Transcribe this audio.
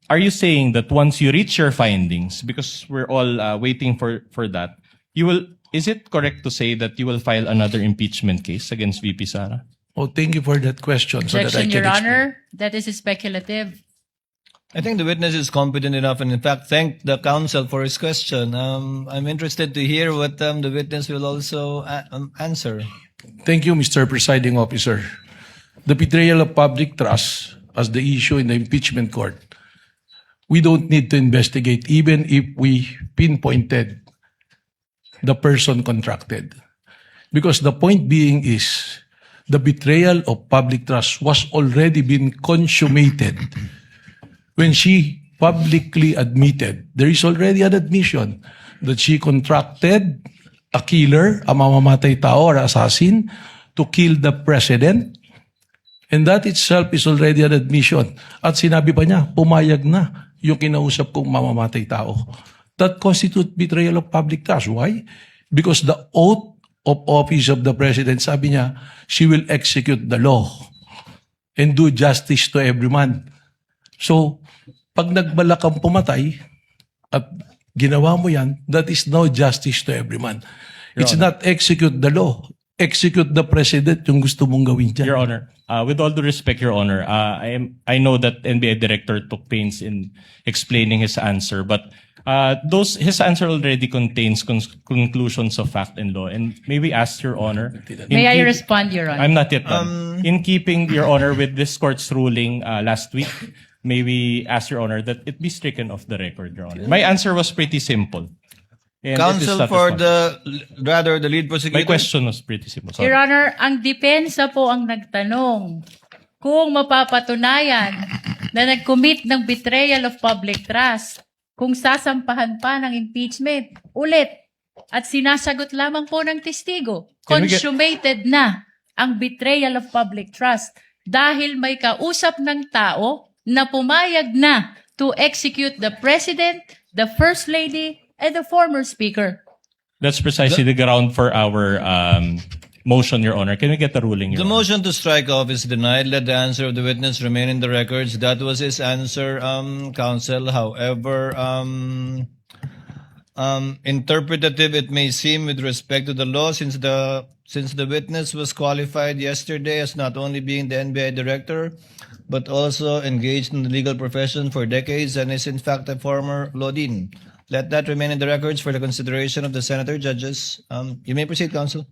are you saying that once you reach your findings, because we're all waiting for that, you will? Is it correct to say that you will file another impeachment case against VP Sara? Oh, thank you for that question. So that I Objection, can Your explain. Honor. That is speculative. I think the witness is competent enough, and in fact, thank the counsel for his question. I'm interested to hear what the witness will also answer. Thank you, Mr. Presiding Officer. The betrayal of public trust as the issue in the impeachment court, we don't need to investigate even if we pinpointed the person contracted. Because the point being is, the betrayal of public trust was already been consummated when she publicly admitted, there is already an admission that she contracted a killer, a mamamatay tao or assassin, to kill the president. And that itself is already an admission. At sinabi pa niya, pumayag na yung kinausap kong mamamatay tao. That constitutes betrayal of public trust. Why? Because the oath of office of the president, sabi niya, she will execute the law and do justice to every man. So, pag nagbalak kang pumatay at ginawa mo yan, that is no justice to every man. It's not execute the law. Execute the president yung gusto mong gawin dyan. Your Honor, with all due respect, Your Honor, I know that NBI director took pains in explaining his answer, but his answer already contains conclusions of fact and law. And may we ask Your Honor? May I respond, Your Honor? I'm not yet done. In keeping, Your Honor, with this court's ruling last week, may we ask Your Honor that it be stricken off the record, Your Honor? My answer was pretty simple. And it is Counsel not for responsible. the lead prosecutor. My question was pretty simple. Sorry. Your Honor, ang depensa po ang nagtanong kung mapapatunayan na nag-commit ng betrayal of public trust, kung sasampahan pa ng impeachment ulit at sinasagot lamang po ng testigo, Can we get- consummated na ang betrayal of public trust dahil may kausap ng tao na pumayag na to execute the President, the First Lady, and the former Speaker. That's precisely the ground for our motion, Your Honor. Can we get the ruling, Your The Honor? motion to strike off is denied. Let the answer of the witness remain in the records. That was his answer, counsel. However, interpretative it may seem with respect to the law, since the witness was qualified yesterday as not only being the NBI director, but also engaged in the legal profession for decades and is in fact a former law dean. Let that remain in the records for the consideration of the senator judges. You may proceed, counsel.